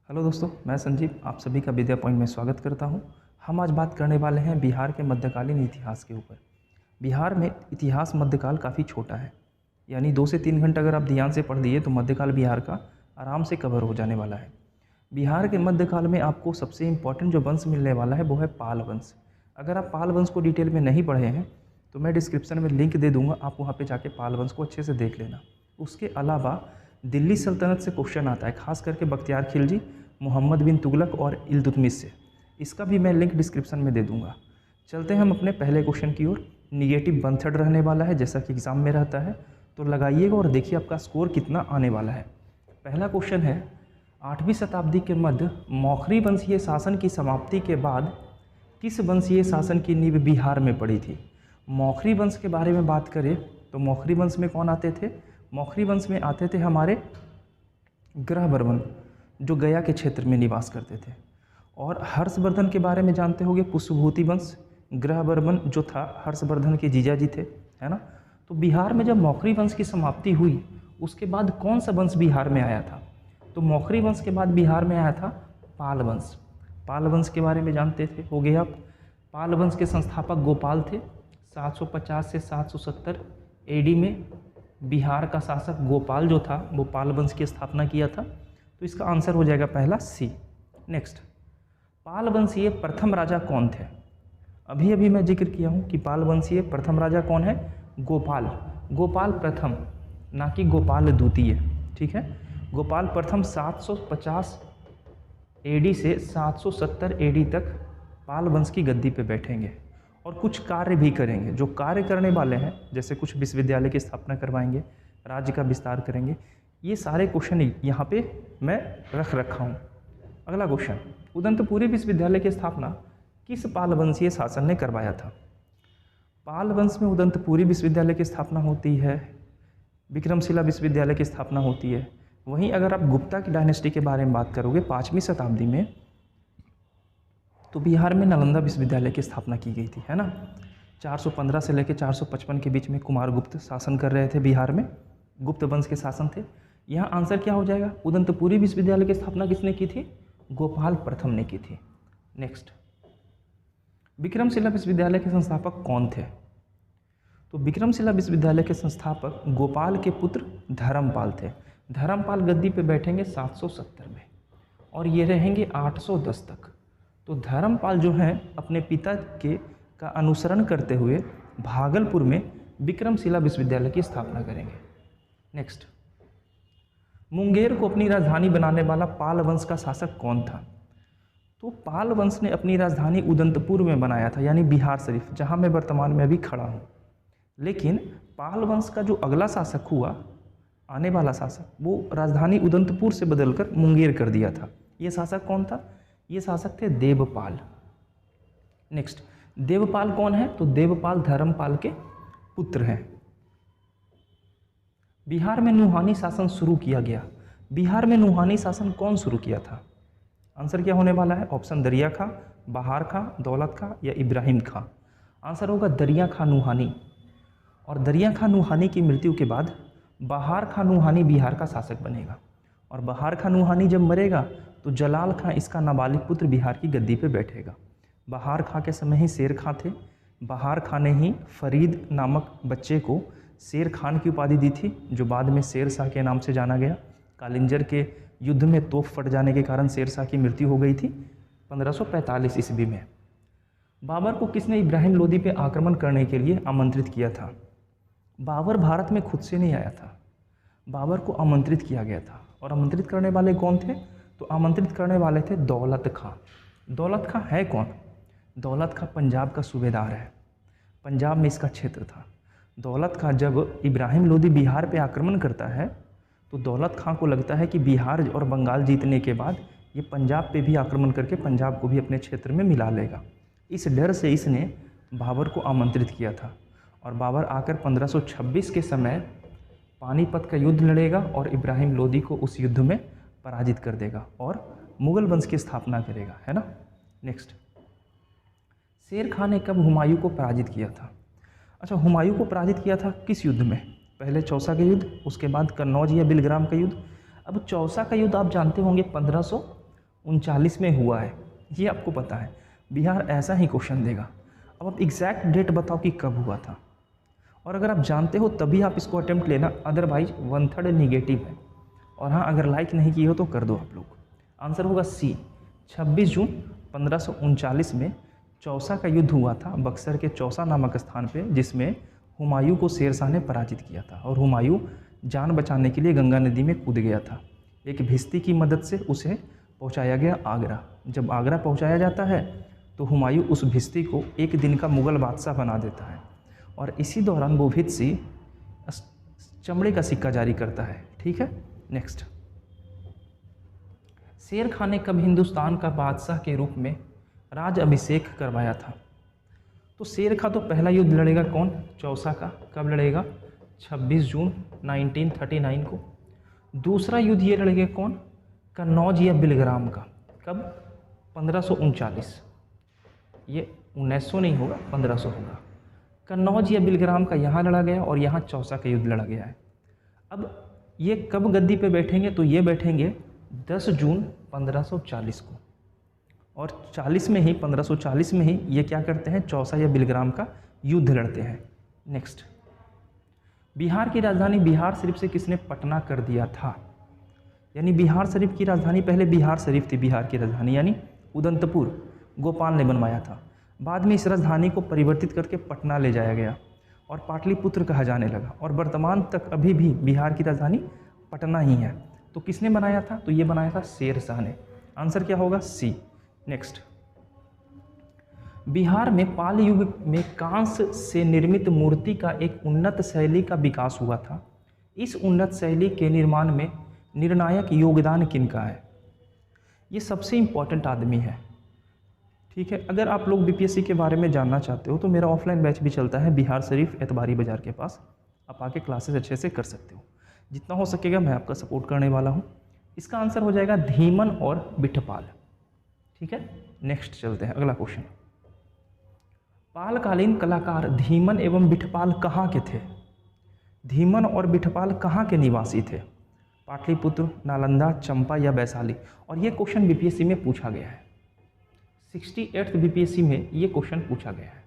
Hello दोस्तों, मैं संजीव आप सभी का विद्या पॉइंट में स्वागत करता हूं। हम आज बात करने वाले हैं बिहार के मध्यकालीन इतिहास के ऊपर। बिहार में इतिहास मध्यकाल काफ़ी छोटा है, यानी 2 से 3 घंटा अगर आप ध्यान से पढ़ दिए तो मध्यकाल बिहार का आराम से कवर हो जाने वाला है। बिहार के मध्यकाल में आपको सबसे इम्पॉर्टेंट जो वंश मिलने वाला है वो है पाल वंश। अगर आप पाल वंश को डिटेल में नहीं पढ़े हैं तो मैं डिस्क्रिप्शन में लिंक दे दूँगा, आप वहाँ पर जाके पाल वंश को अच्छे से देख लेना। उसके अलावा दिल्ली सल्तनत से क्वेश्चन आता है, खास करके बख्तियार खिलजी, मोहम्मद बिन तुगलक और इल्तुतमिश से। इसका भी मैं लिंक डिस्क्रिप्शन में दे दूंगा। चलते हैं हम अपने पहले क्वेश्चन की ओर। निगेटिव 1/3 रहने वाला है जैसा कि एग्जाम में रहता है, तो लगाइएगा और देखिए आपका स्कोर कितना आने वाला है। पहला क्वेश्चन है, 8वीं शताब्दी के मध्य मौखरी वंशीय शासन की समाप्ति के बाद किस वंशीय शासन की नींव बिहार में पड़ी थी? मौखरी वंश के बारे में बात करें तो मौखरी वंश में कौन आते थे? मौखरी वंश में आते थे हमारे ग्रहवर्मन, जो गया के क्षेत्र में निवास करते थे। और हर्षवर्धन के बारे में जानते होंगे, पुष्पभूति वंश। ग्रहवर्मन जो था हर्षवर्धन के जीजाजी थे, है ना। तो बिहार में जब मौखरी वंश की समाप्ति हुई उसके बाद कौन सा वंश बिहार में आया था? तो मौखरी वंश के बाद बिहार में आया था पाल वंश। पाल वंश के बारे में जानते थे होगे आप। पाल वंश के संस्थापक गोपाल थे। 750 से 770 AD में बिहार का शासक गोपाल जो था वो पाल वंश की स्थापना किया था। तो इसका आंसर हो जाएगा पहला सी। नेक्स्ट, पाल वंशीय प्रथम राजा कौन थे? अभी अभी मैं जिक्र किया हूँ कि पाल वंशीय प्रथम राजा कौन है? गोपाल। गोपाल प्रथम, ना कि गोपाल द्वितीय, ठीक है। गोपाल प्रथम 750 AD से 770 AD तक पाल वंश की गद्दी पे बैठेंगे और कुछ कार्य भी करेंगे। जो कार्य करने वाले हैं, जैसे कुछ विश्वविद्यालय की स्थापना करवाएंगे, राज्य का विस्तार करेंगे, ये सारे क्वेश्चन यहाँ पे मैं रख रखा हूँ। अगला क्वेश्चन, उदंतपुरी विश्वविद्यालय की स्थापना किस पाल वंशीय शासन ने करवाया था? पाल वंश में उदंतपुरी विश्वविद्यालय की स्थापना होती है, विक्रमशिला विश्वविद्यालय की स्थापना होती है। वहीं अगर आप गुप्ता की डायनेस्टी के बारे में बात करोगे 5वीं शताब्दी में, तो बिहार में नालंदा विश्वविद्यालय की स्थापना की गई थी, है ना। 415 से लेकर 455 के बीच में कुमारगुप्त शासन कर रहे थे बिहार में, गुप्त वंश के शासन थे। यहाँ आंसर क्या हो जाएगा? उदंतपुरी विश्वविद्यालय की स्थापना किसने की थी? गोपाल प्रथम ने की थी। नेक्स्ट, विक्रमशिला विश्वविद्यालय के संस्थापक कौन थे? तो विक्रमशिला विश्वविद्यालय के संस्थापक गोपाल के पुत्र धर्मपाल थे। धर्मपाल गद्दी पे बैठेंगे 770 में और ये रहेंगे 810 तक। तो धर्मपाल जो हैं अपने पिता के का अनुसरण करते हुए भागलपुर में विक्रमशिला विश्वविद्यालय की स्थापना करेंगे। नेक्स्ट, मुंगेर को अपनी राजधानी बनाने वाला पाल वंश का शासक कौन था? तो पाल वंश ने अपनी राजधानी उदंतपुर में बनाया था, यानी बिहार शरीफ, जहां मैं वर्तमान में अभी खड़ा हूं। लेकिन पाल वंश का जो अगला शासक हुआ, आने वाला शासक, वो राजधानी उदंतपुर से बदलकर मुंगेर कर दिया था। ये शासक कौन था? ये शासक थे देवपाल। नेक्स्ट, देवपाल कौन है? तो देवपाल धर्मपाल के पुत्र हैं। बिहार में नुहानी शासन शुरू किया गया। बिहार में नुहानी शासन कौन शुरू किया था? आंसर क्या होने वाला है? ऑप्शन दरिया खां, बहार खां, दौलत खां या इब्राहिम खां। आंसर होगा दरिया खां नुहानी। और दरिया खां नुहानी की मृत्यु के बाद बहार खां नुहानी बिहार का शासक बनेगा। और बहार खां नुहानी जब मरेगा तो जलाल खां, इसका नाबालिग पुत्र, बिहार की गद्दी पे बैठेगा। बहार खां के समय ही शेर खां थे। बहार खां ने ही फरीद नामक बच्चे को शेर खान की उपाधि दी थी, जो बाद में शेर शाह के नाम से जाना गया। कालिंजर के युद्ध में तोप फट जाने के कारण शेर शाह की मृत्यु हो गई थी 1545 ईस्वी में। बाबर को किसने इब्राहिम लोदी पे आक्रमण करने के लिए आमंत्रित किया था? बाबर भारत में खुद से नहीं आया था, बाबर को आमंत्रित किया गया था। और आमंत्रित करने वाले कौन थे? तो आमंत्रित करने वाले थे दौलत खां। दौलत खां है कौन? दौलत खां पंजाब का सूबेदार है, पंजाब में इसका क्षेत्र था। दौलत खां जब इब्राहिम लोदी बिहार पे आक्रमण करता है तो दौलत खां को लगता है कि बिहार और बंगाल जीतने के बाद ये पंजाब पे भी आक्रमण करके पंजाब को भी अपने क्षेत्र में मिला लेगा। इस डर से इसने बाबर को आमंत्रित किया था। और बाबर आकर 1526 के समय पानीपत का युद्ध लड़ेगा और इब्राहिम लोदी को उस युद्ध में पराजित कर देगा और मुगल वंश की स्थापना करेगा, है ना। नेक्स्ट, शेर खां ने कब हुमायूं को पराजित किया था? अच्छा, हुमायूं को पराजित किया था किस युद्ध में? पहले चौसा का युद्ध, उसके बाद कन्नौज या बिलग्राम का युद्ध। अब चौसा का युद्ध आप जानते होंगे 1939 में हुआ है, ये आपको पता है। बिहार ऐसा ही क्वेश्चन देगा। अब आप एग्जैक्ट डेट बताओ कि कब हुआ था, और अगर आप जानते हो तभी आप इसको अटेम्प्ट लेना, अदरवाइज 1/3 निगेटिव है। और हाँ, अगर लाइक नहीं किए हो तो कर दो आप लोग। आंसर होगा सी, 26 जून 1539 में चौसा का युद्ध हुआ था बक्सर के चौसा नामक स्थान पे, जिसमें हुमायूं को शेरशाह ने पराजित किया था। और हुमायूं जान बचाने के लिए गंगा नदी में कूद गया था। एक भिस्ती की मदद से उसे पहुंचाया गया आगरा। जब आगरा पहुंचाया जाता है तो हुमायूं उस भिस्ती को एक दिन का मुग़ल बादशाह बना देता है, और इसी दौरान वो भिस्ती चमड़े का सिक्का जारी करता है। ठीक है, नेक्स्ट। शेर खान ने कब हिंदुस्तान का बादशाह के रूप में राज अभिषेक करवाया था? तो शेर खान तो पहला युद्ध लड़ेगा कौन? चौसा का। कब लड़ेगा? 26 जून 1939 को। दूसरा युद्ध ये लड़ेगा कौन? कन्नौज या बिलग्राम का। कब? 1539। ये 1900 नहीं होगा, 1500 होगा। कन्नौज या बिलग्राम का यहाँ लड़ा गया और यहाँ चौसा का युद्ध लड़ा गया है। अब ये कब गद्दी पे बैठेंगे? तो ये बैठेंगे 10 जून 1540 को, और 40 में ही 1540 में ही ये क्या करते हैं? चौसा या बिलग्राम का युद्ध लड़ते हैं। नेक्स्ट, बिहार की राजधानी बिहार शरीफ से किसने पटना कर दिया था? यानी बिहार शरीफ की राजधानी पहले बिहार शरीफ थी, बिहार की राजधानी यानी उदंतपुर गोपाल ने बनवाया था। बाद में इस राजधानी को परिवर्तित करके पटना ले जाया गया और पाटलिपुत्र कहा जाने लगा, और वर्तमान तक अभी भी बिहार की राजधानी पटना ही है। तो किसने बनाया था? तो ये बनाया था शेरशाह ने। आंसर क्या होगा? सी। नेक्स्ट, बिहार में पाल युग में कांस्य से निर्मित मूर्ति का एक उन्नत शैली का विकास हुआ था। इस उन्नत शैली के निर्माण में निर्णायक योगदान किनका है? ये सबसे इम्पॉर्टेंट आदमी है। ठीक है, अगर आप लोग बीपीएससी के बारे में जानना चाहते हो तो मेरा ऑफलाइन बैच भी चलता है बिहार शरीफ एतबारी बाज़ार के पास। आप आके क्लासेस अच्छे से कर सकते हो। जितना हो सकेगा मैं आपका सपोर्ट करने वाला हूँ। इसका आंसर हो जाएगा धीमन और बिठपाल। ठीक है, नेक्स्ट चलते हैं, अगला क्वेश्चन। पालकालीन कलाकार धीमन एवं बिठपाल कहाँ के थे? धीमन और बिठपाल कहाँ के निवासी थे? पाटलिपुत्र, नालंदा, चंपा या वैशाली? और ये क्वेश्चन बीपीएससी में पूछा गया है। 68th बीपीएससी में ये क्वेश्चन पूछा गया है।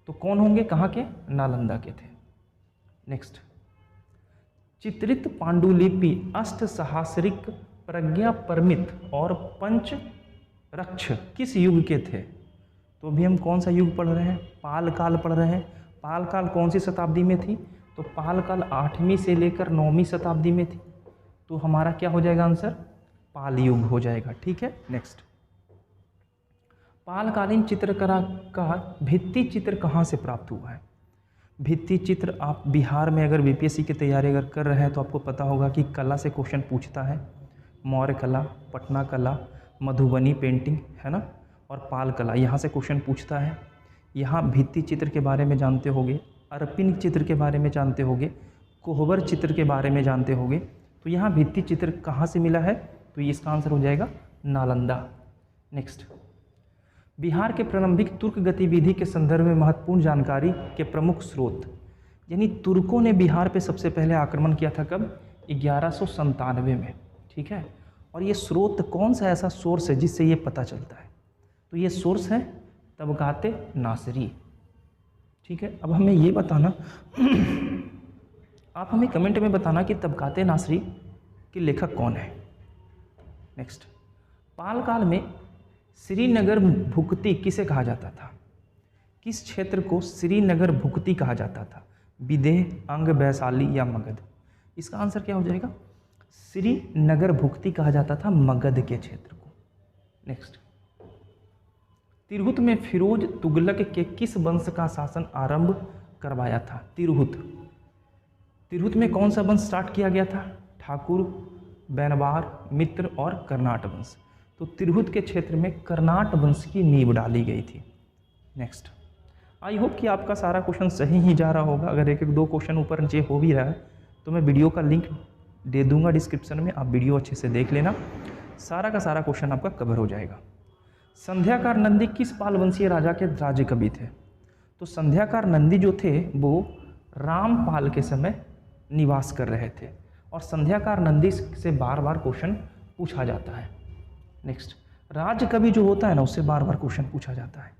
तो कौन होंगे? कहाँ के? नालंदा के थे। नेक्स्ट, चित्रित पांडुलिपि अष्ट सहस्रिक, प्रज्ञा परमित और पंच रक्ष किस युग के थे? तो अभी हम कौन सा युग पढ़ रहे हैं? पाल काल पढ़ रहे हैं। पाल काल कौन सी शताब्दी में थी? तो पाल काल 8वीं से लेकर 9वीं शताब्दी में थी। तो हमारा क्या हो जाएगा आंसर? पाल युग हो जाएगा। ठीक है, नेक्स्ट, पालकालीन चित्रकला का भित्ति चित्र कहाँ से प्राप्त हुआ है? भित्ति चित्र आप बिहार में अगर बीपीएससी की तैयारी अगर कर रहे हैं तो आपको पता होगा कि कला से क्वेश्चन पूछता है। मौर्य कला, पटना कला, मधुबनी पेंटिंग, है ना, और पाल कला, यहाँ से क्वेश्चन पूछता है। यहाँ भित्ति चित्र के बारे में जानते होगे, अर्पिन चित्र के बारे में जानते होगे, कोहबर चित्र के बारे में जानते होगे। तो यहाँ भित्ति चित्र कहाँ से मिला है? तो इसका आंसर हो जाएगा नालंदा। नेक्स्ट, बिहार के प्रारंभिक तुर्क गतिविधि के संदर्भ में महत्वपूर्ण जानकारी के प्रमुख स्रोत, यानी तुर्कों ने बिहार पे सबसे पहले आक्रमण किया था कब? 1197 में। ठीक है, और ये स्रोत कौन सा ऐसा सोर्स है जिससे ये पता चलता है? तो ये सोर्स है तबकाते नासरी। ठीक है, अब हमें ये बताना आप हमें कमेंट में बताना कि तबकाते नासरी के लेखक कौन है। नेक्स्ट, पाल काल में श्रीनगर भुक्ति किसे कहा जाता था? किस क्षेत्र को श्रीनगर भुक्ति कहा जाता था? विदेह, अंग, वैशाली या मगध? इसका आंसर क्या हो जाएगा? श्रीनगर भुक्ति कहा जाता था मगध के क्षेत्र को। नेक्स्ट, तिरहुत में फिरोज तुगलक के किस वंश का शासन आरंभ करवाया था? तिरहुत में कौन सा वंश स्टार्ट किया गया था? ठाकुर, बैनवार, मित्र और कर्नाट वंश। तो तिरहुत के क्षेत्र में कर्नाट वंश की नींव डाली गई थी। नेक्स्ट, आई होप कि आपका सारा क्वेश्चन सही ही जा रहा होगा। अगर एक एक दो क्वेश्चन ऊपर नीचे हो भी रहा है तो मैं वीडियो का लिंक दे दूंगा डिस्क्रिप्शन में, आप वीडियो अच्छे से देख लेना, सारा का सारा क्वेश्चन आपका कवर हो जाएगा। संध्याकार नंदी किस पालवंशीय राजा के राज्य कवि थे? तो संध्याकार नंदी जो थे वो रामपाल के समय निवास कर रहे थे, और संध्याकार नंदी से बार बार क्वेश्चन पूछा जाता है। नेक्स्ट, राज कवि जो होता है ना, उससे बार बार क्वेश्चन पूछा जाता है।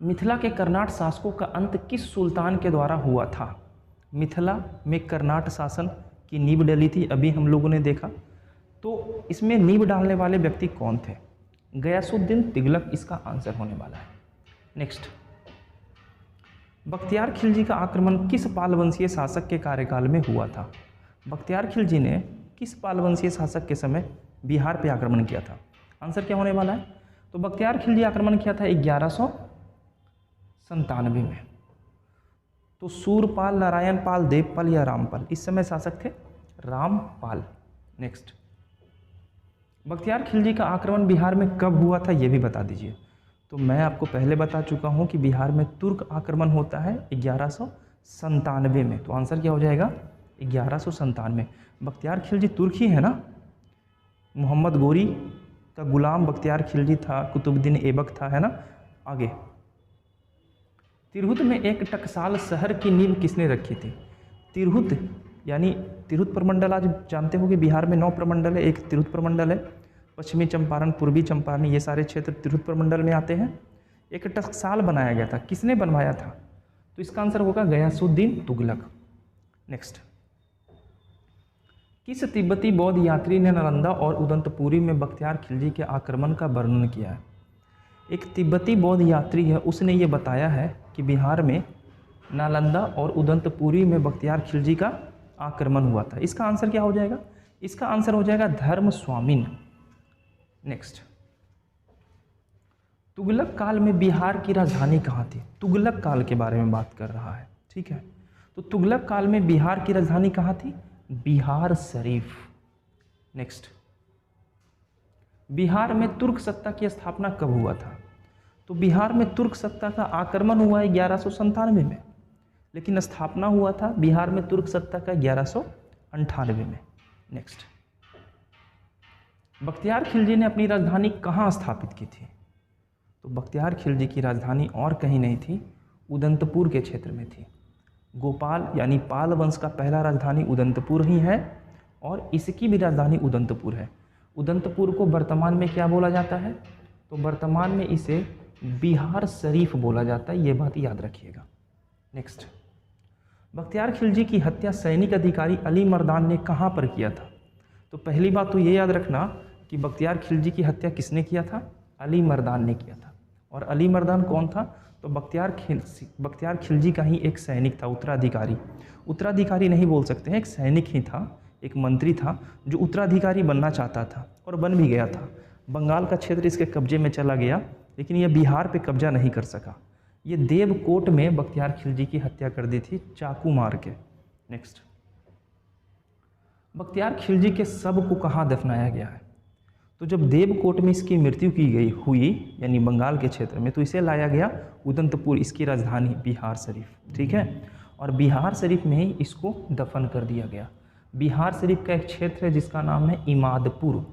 मिथिला के कर्नाट शासकों का अंत किस सुल्तान के द्वारा हुआ था? मिथिला में कर्नाट शासन की नींव डली थी, अभी हम लोगों ने देखा। तो इसमें नींव डालने वाले व्यक्ति कौन थे? गयासुद्दीन तुगलक इसका आंसर होने वाला है। नेक्स्ट, बख्तियार खिलजी का आक्रमण किस पाल वंशीय शासक के कार्यकाल में हुआ था? बख्तियार खिलजी ने किस पाल वंशीय शासक के समय बिहार पे आक्रमण किया था? आंसर क्या होने वाला है? तो बख्तियार खिलजी आक्रमण किया था 1197 में। तो सूरपाल, नारायण पाल, देवपाल या रामपाल, इस समय शासक थे रामपाल। नेक्स्ट, बख्तियार खिलजी का आक्रमण बिहार में कब हुआ था, यह भी बता दीजिए। तो मैं आपको पहले बता चुका हूं कि बिहार में तुर्क आक्रमण होता है 1197 में। तो आंसर क्या हो जाएगा? 1197। बख्तियार खिलजी तुर्क ही है ना? मोहम्मद गोरी का गुलाम बख्तियार खिलजी था, कुतुबुद्दीन ऐबक था, है ना? आगे, तिरहुत में एक टकसाल शहर की नींव किसने रखी थी? तिरहुत यानी तिरहुत प्रमंडल, आज जानते हो कि बिहार में 9 प्रमंडल है। एक तिरहुत प्रमंडल है, पश्चिमी चंपारण, पूर्वी चंपारण, ये सारे क्षेत्र तिरहुत प्रमंडल में आते हैं। एक टकसाल बनाया गया था, किसने बनवाया था? तो इसका आंसर होगा गयासुद्दीन तुगलक। नेक्स्ट, किस तिब्बती बौद्ध यात्री ने नालंदा और उदंतपुरी में बख्तियार खिलजी के आक्रमण का वर्णन किया है? एक तिब्बती बौद्ध यात्री है, उसने ये बताया है कि बिहार में नालंदा और उदंतपुरी में बख्तियार खिलजी का आक्रमण हुआ था। इसका आंसर क्या हो जाएगा? इसका आंसर हो जाएगा धर्मस्वामिन। नेक्स्ट, तुगलक काल में बिहार की राजधानी कहाँ थी? तुगलक काल के बारे में बात कर रहा है, ठीक है। तो तुगलक काल में बिहार की राजधानी कहाँ थी? बिहार शरीफ। नेक्स्ट, बिहार में तुर्क सत्ता की स्थापना कब हुआ था? तो बिहार में तुर्क सत्ता का आक्रमण हुआ है 1197 में, लेकिन स्थापना हुआ था बिहार में तुर्क सत्ता का 1198 में। नेक्स्ट, बख्तियार खिलजी ने अपनी राजधानी कहाँ स्थापित की थी? तो बख्तियार खिलजी की राजधानी और कहीं नहीं थी, उदंतपुर के क्षेत्र में थी। गोपाल यानी पाल वंश का पहला राजधानी उदंतपुर ही है और इसकी भी राजधानी उदंतपुर है। उदंतपुर को वर्तमान में क्या बोला जाता है? तो वर्तमान में इसे बिहार शरीफ बोला जाता है, ये बात याद रखिएगा। नेक्स्ट, बख्तियार खिलजी की हत्या सैनिक अधिकारी अली मर्दान ने कहाँ पर किया था? तो पहली बात तो ये याद रखना कि बख्तियार खिलजी की हत्या किसने किया था? अली मर्दान ने किया था। और अली मर्दान कौन था? तो बख्तियार खिलजी का ही एक सैनिक था, उत्तराधिकारी। उत्तराधिकारी नहीं बोल सकते हैं, एक सैनिक ही था, एक मंत्री था जो उत्तराधिकारी बनना चाहता था और बन भी गया था। बंगाल का क्षेत्र इसके कब्जे में चला गया, लेकिन यह बिहार पे कब्जा नहीं कर सका। ये देवकोट में बख्तियार खिलजी की हत्या कर दी थी, चाकू मार के। नेक्स्ट, बख्तियार खिलजी के शव को कहाँ दफनाया गया है? तो जब देवकोट में इसकी मृत्यु की गई हुई यानी बंगाल के क्षेत्र में, तो इसे लाया गया उदंतपुर, इसकी राजधानी बिहार शरीफ, ठीक है। और बिहार शरीफ में ही इसको दफन कर दिया गया। बिहार शरीफ का एक क्षेत्र है जिसका नाम है इमादपुर।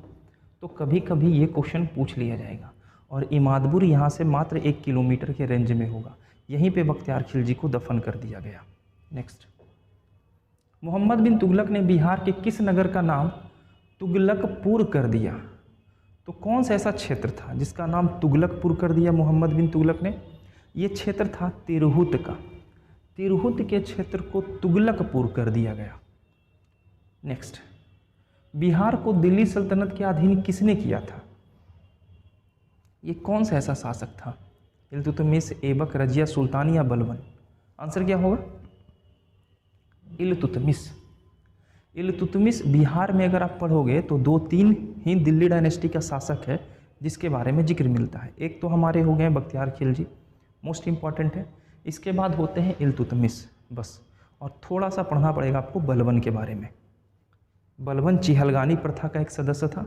तो कभी कभी ये क्वेश्चन पूछ लिया जाएगा। और इमादपुर यहाँ से मात्र 1 किलोमीटर के रेंज में होगा। यहीं पे बख्तियार खिलजी को दफन कर दिया गया। नेक्स्ट, मोहम्मद बिन तुगलक ने बिहार के किस नगर का नाम तुगलकपुर कर दिया? तो कौन सा ऐसा क्षेत्र था जिसका नाम तुगलकपुर कर दिया मोहम्मद बिन तुगलक ने? ये क्षेत्र था तिरहुत का। तिरहुत के क्षेत्र को तुगलकपुर कर दिया गया। नेक्स्ट, बिहार को दिल्ली सल्तनत के अधीन किसने किया था? ये कौन सा ऐसा शासक था? इल्तुतमिश, ऐबक, रजिया, सुल्तान या बलबन? आंसर क्या होगा? इल्तुतमिश। इल्तुतमिश बिहार में अगर आप पढ़ोगे तो 2-3 ही दिल्ली डायनेस्टी का शासक है जिसके बारे में जिक्र मिलता है। एक तो हमारे हो गए बख्तियार खिलजी, मोस्ट इंपॉर्टेंट है। इसके बाद होते हैं इल्तुतमिश, बस। और थोड़ा सा पढ़ना पड़ेगा आपको बलबन के बारे में। बलबन चिहलगानी प्रथा का एक सदस्य था।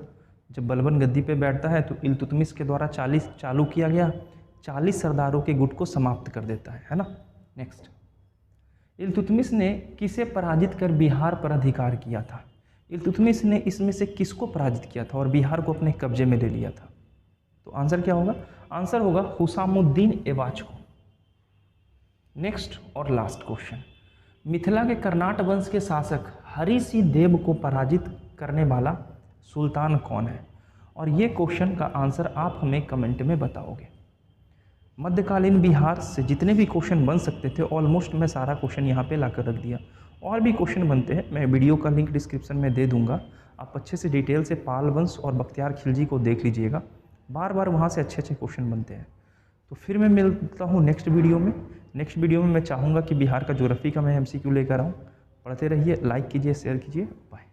जब बलबन गद्दी पे बैठता है तो इल्तुतमिश के द्वारा 40 चालू किया गया, 40 सरदारों के गुट को समाप्त कर देता है ना। नेक्स्ट, इल्तुतमिश ने किसे पराजित कर बिहार पर अधिकार किया था? इल्तुतमिश ने इसमें से किसको पराजित किया था और बिहार को अपने कब्जे में ले लिया था? तो आंसर क्या होगा? आंसर होगा हुसामुद्दीन ऐबक को। नेक्स्ट और लास्ट क्वेश्चन, मिथिला के कर्नाट वंश के शासक हरि सिंह देव को पराजित करने वाला सुल्तान कौन है? और ये क्वेश्चन का आंसर आप हमें कमेंट में बताओगे। मध्यकालीन बिहार से जितने भी क्वेश्चन बन सकते थे ऑलमोस्ट मैं सारा क्वेश्चन यहाँ पे लाकर रख दिया। और भी क्वेश्चन बनते हैं, मैं वीडियो का लिंक डिस्क्रिप्शन में दे दूँगा, आप अच्छे से डिटेल से पाल वंश और बख्तियार खिलजी को देख लीजिएगा, बार बार वहाँ से अच्छे अच्छे क्वेश्चन बनते हैं। तो फिर मैं मिलता हूँ नेक्स्ट वीडियो में। नेक्स्ट वीडियो में मैं चाहूँगा कि बिहार का ज्योग्राफी का मैं MCQ लेकर आऊँ। पढ़ते रहिए, लाइक कीजिए, शेयर कीजिए, बाय।